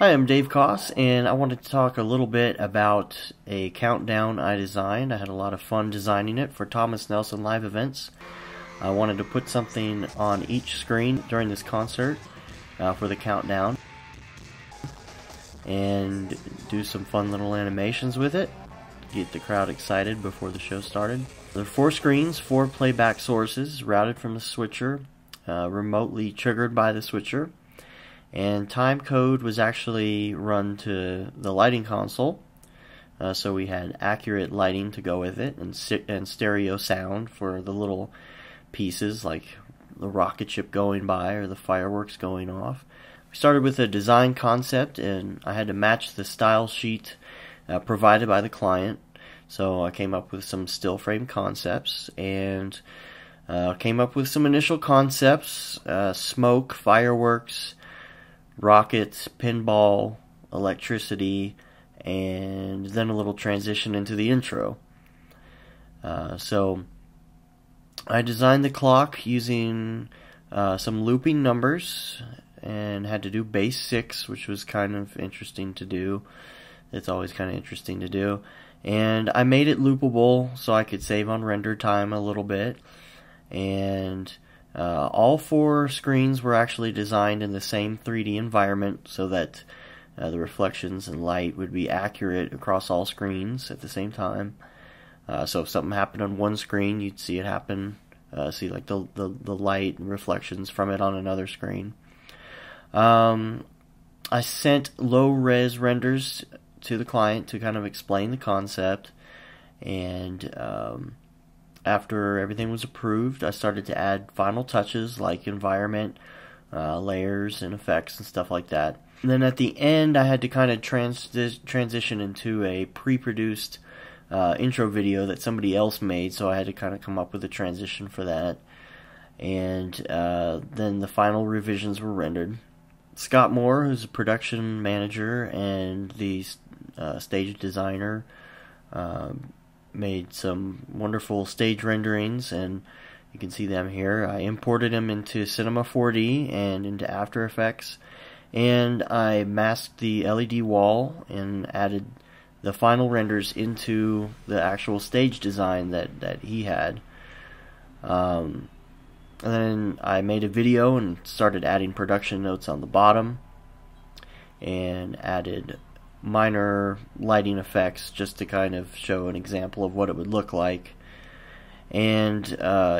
Hi, I'm Dave Koss, and I wanted to talk a little bit about a countdown I designed. I had a lot of fun designing it for Thomas Nelson live events. I wanted to put something on each screen during this concert for the countdown and do some fun little animations with it, get the crowd excited before the show started. There are 4 screens, 4 playback sources routed from the switcher, remotely triggered by the switcher. And time code was actually run to the lighting console, so we had accurate lighting to go with it, and stereo sound for the little pieces like the rocket ship going by or the fireworks going off. We started with a design concept, and I had to match the style sheet provided by the client. So I came up with some still frame concepts and came up with some initial concepts: smoke, fireworks, rockets, pinball, electricity, and then a little transition into the intro. So I designed the clock using some looping numbers and had to do base 6, which was kind of interesting to do. It's always kind of interesting to do. And I made it loopable so I could save on render time a little bit. And all 4 screens were actually designed in the same 3D environment so that the reflections and light would be accurate across all screens at the same time. So if something happened on one screen, you'd see it happen, see like the light and reflections from it on another screen. I sent low-res renders to the client to kind of explain the concept, and after everything was approved, I started to add final touches like environment, layers, and effects and stuff like that. And then at the end, I had to kind of transition into a pre-produced intro video that somebody else made, so I had to kind of come up with a transition for that. And then the final revisions were rendered. Scott Moore, who's a production manager and the stage designer, made some wonderful stage renderings, and you can see them here. I imported them into Cinema 4D and into After Effects, and I masked the LED wall and added the final renders into the actual stage design that he had. And then I made a video and started adding production notes on the bottom and added minor lighting effects just to kind of show an example of what it would look like, and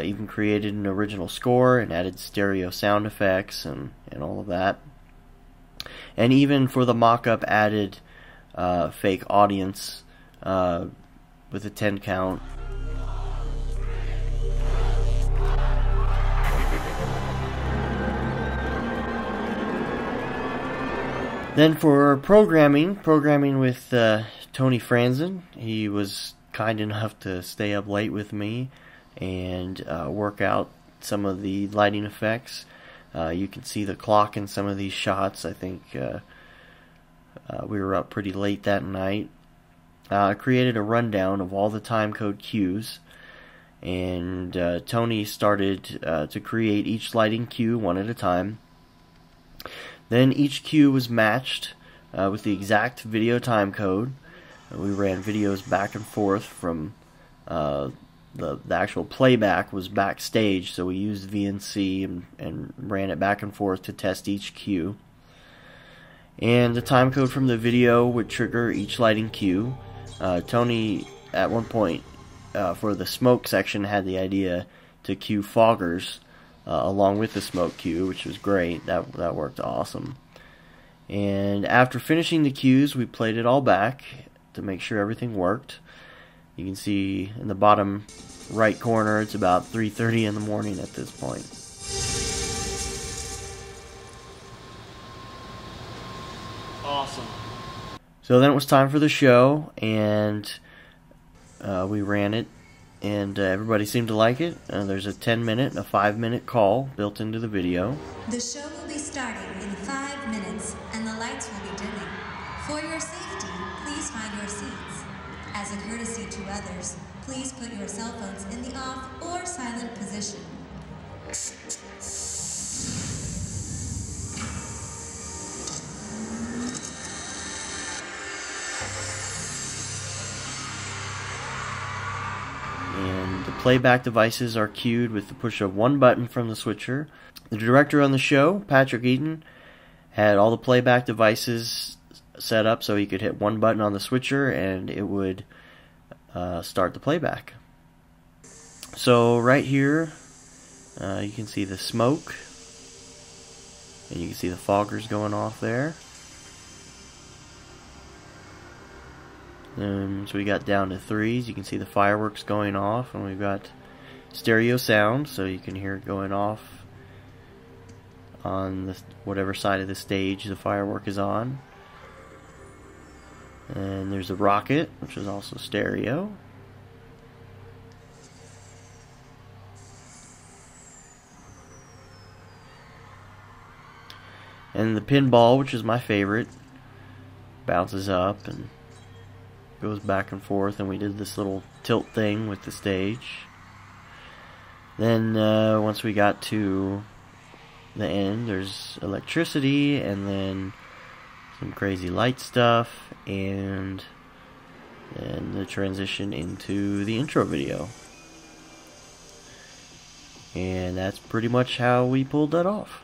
even created an original score and added stereo sound effects and all of that, and even for the mock-up added fake audience with a 10 count. Then for programming with Tony Franzen. He was kind enough to stay up late with me and work out some of the lighting effects. You can see the clock in some of these shots. I think we were up pretty late that night. I created a rundown of all the timecode cues, and Tony started to create each lighting cue one at a time. Then each cue was matched with the exact video timecode. We ran videos back and forth from the actual playback was backstage, so we used VNC and ran it back and forth to test each cue. And the timecode from the video would trigger each lighting cue. Tony, at one point, for the smoke section, had the idea to cue foggers along with the smoke cue, which was great. That worked awesome. And after finishing the cues, we played it all back to make sure everything worked. You can see in the bottom right corner, it's about 3:30 in the morning at this point. Awesome. So then it was time for the show, and we ran it, and everybody seemed to like it. There's a 10-minute and a 5-minute call built into the video. The show will be starting in 5 minutes, and the lights will be dimming. For your safety, please find your seats. As a courtesy to others, please put your cell phones in the off or silent position. playback devices are cued with the push of one button from the switcher. The director on the show, Patrick Eaton, had all the playback devices set up so he could hit one button on the switcher and it would start the playback. So right here, you can see the smoke, and you can see the foggers going off there. So we got down to threes. You can see the fireworks going off, and we've got stereo sound, so you can hear it going off on whatever side of the stage the firework is on. And there's a rocket, which is also stereo. And the pinball, which is my favorite, bounces up and goes back and forth, and we did this little tilt thing with the stage. Then once we got to the end, there's electricity, and then some crazy light stuff, and then the transition into the intro video. And that's pretty much how we pulled that off.